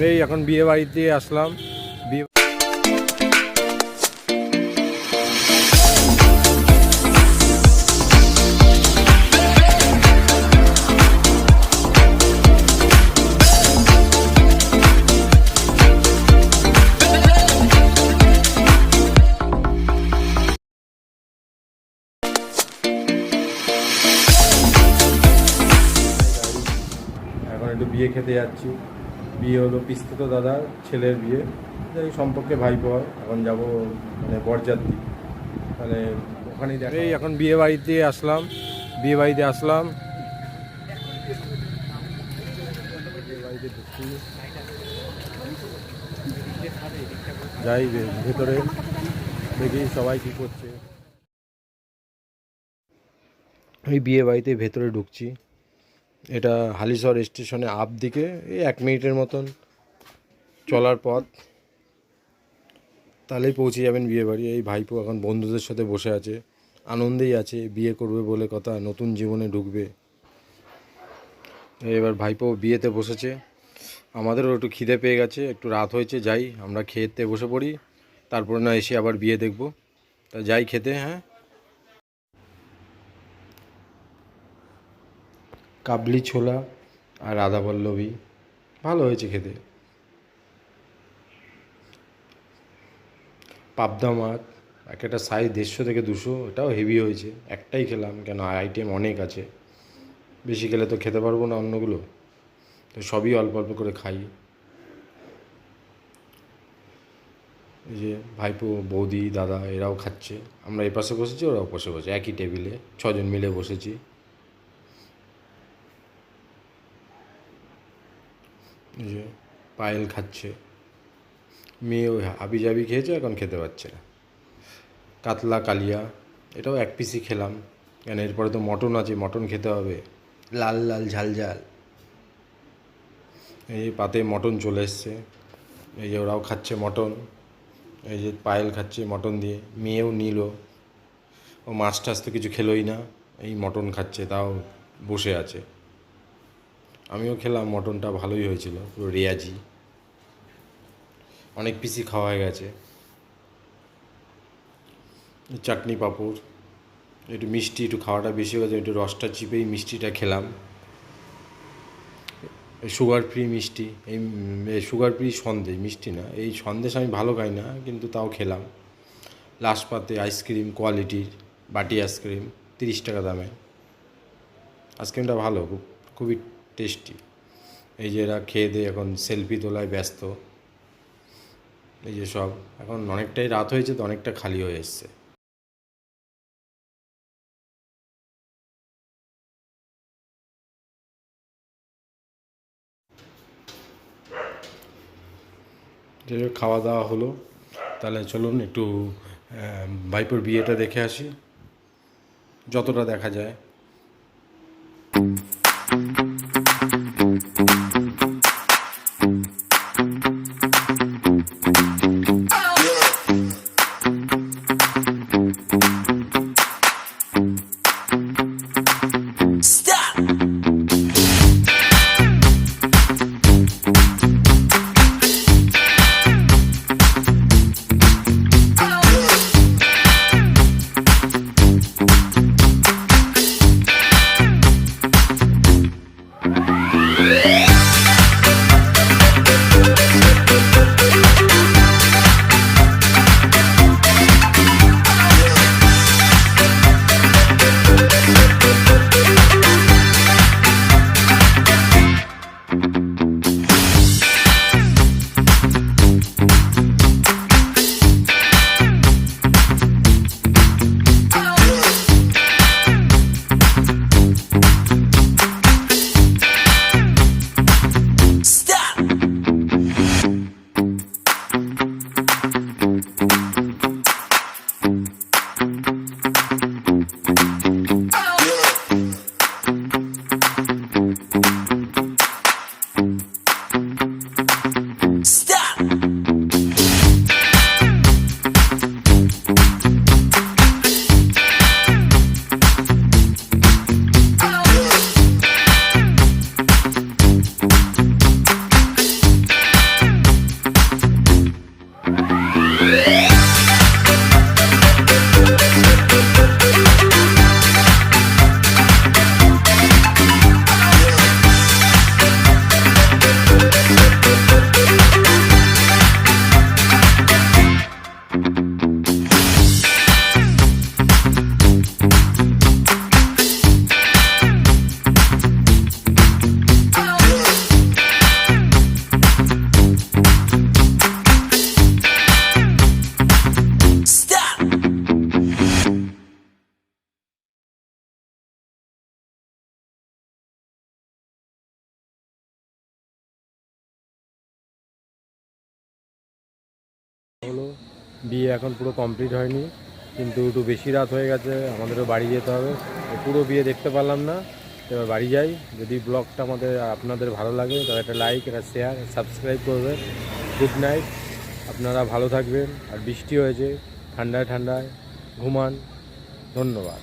এই এখন বিয়ে বাড়িতে আসলাম। বিয়ে এখন একটু বিয়ে খেতে যাচ্ছি। বিয়ে হলো পিস্তুত দাদার ছেলের বিয়ে, এই সম্পর্কে ভাইপো হয়। এখন যাব মানে বরযাত্রী, তাহলে ওখানেই দেখা। এই এখন বিয়ে বাড়িতে আসলাম। বিয়ে বাড়িতে ঢুকছি, যাই ভেতরে দেখি সবাই কী করছে। এই বিয়ে বাড়িতে ভেতরে ঢুকছি। এটা হালিশহর স্টেশনে আপ দিকে এই 1 মিনিটের মতন চলার পথ, তাহলেই পৌঁছে যাবেন বিয়ে বাড়ি। এই ভাইপো এখন বন্ধুদের সাথে বসে আছে, আনন্দেই আছে। বিয়ে করবে বলে কথা, নতুন জীবনে ঢুকবে। এবার ভাইপো বিয়েতে বসেছে। আমাদেরও একটু খিদে পেয়ে গেছে, একটু রাত হয়েছে, যাই আমরা খেতে বসে পড়ি, তারপরে না এসে আবার বিয়ে দেখব। তা যাই খেতে। হ্যাঁ, কাবলি ছোলা আর রাধা পল্লবী ভালো হয়েছে খেতে। পাবদা মাছ এক একটা সাইজ 150 থেকে 200, এটাও হেভি হয়েছে। একটাই খেলাম, কেন আইটেম অনেক আছে, বেশি খেলে তো খেতে পারবো না অন্যগুলো, তো সবই অল্প অল্প করে খাই। এই যে ভাইপো, বৌদি, দাদা এরাও খাচ্ছে। আমরা এই পাশে বসেছি, ওরাও পাশে বসে, একই টেবিলে 6 জন মিলে বসেছি। এই যে পায়েল খাচ্ছে, মেয়ে ওই হাবিজাবি খেয়েছে, এখন খেতে পারছে না। কাতলা কালিয়া এটাও 1 পিসই খেলাম, কেন এরপরে তো মটন আছে, মটন খেতে হবে, লাল লাল ঝাল ঝাল। এই পাতে মটন চলে এসছে, এই যে ওরাও খাচ্ছে মটন। এই যে পায়েল খাচ্ছে মটন দিয়ে, মেয়েও নিল। ও মাছ টাছ তো কিছু খেলোই না, এই মটন খাচ্ছে, তাও বসে আছে। আমিও খেলাম, মটনটা ভালোই হয়েছিল, পুরো রেয়াজি, অনেক পিসই খাওয়া হয়ে গেছে। চাটনি পাঁপড়, একটু মিষ্টি, একটু খাওয়াটা বেশি হয়ে গেছে, একটু রসটা চিপেই মিষ্টিটা খেলাম। সুগার ফ্রি মিষ্টি, এই সুগার ফ্রি সন্দেশ, মিষ্টি না, এই সন্দেশ আমি ভালো খাই না, কিন্তু তাও খেলাম। লাস্ট পাতে আইসক্রিম, কোয়ালিটির বাটি আইসক্রিম, 30 টাকা দামে। আইসক্রিমটা ভালো, খুবই টেস্টি। এই যে এরা খেয়ে দিয়ে এখন সেলফি তোলায় ব্যস্ত। এই যে সব, এখন অনেকটাই রাত হয়েছে তো, অনেকটা খালি হয়ে এসছে। যে খাওয়া দাওয়া হলো, তাহলে চলুন একটু ভাইপোর বিয়েটা দেখে আসি, যতটা দেখা যায়। হলো। বিয়ে এখন পুরো কমপ্লিট হয়নি, কিন্তু একটু বেশি রাত হয়ে গেছে, আমাদেরও বাড়ি যেতে হবে। পুরো বিয়ে দেখতে পারলাম না, এবার বাড়ি যাই। যদি ব্লগটা আপনাদের ভালো লাগে তাহলে একটা লাইক, একটা শেয়ার, সাবস্ক্রাইব করবেন। গুড নাইট, আপনারা ভালো থাকবেন। আর বৃষ্টি হয়েছে, ঠান্ডায় ঠান্ডায় ঘুমান। ধন্যবাদ।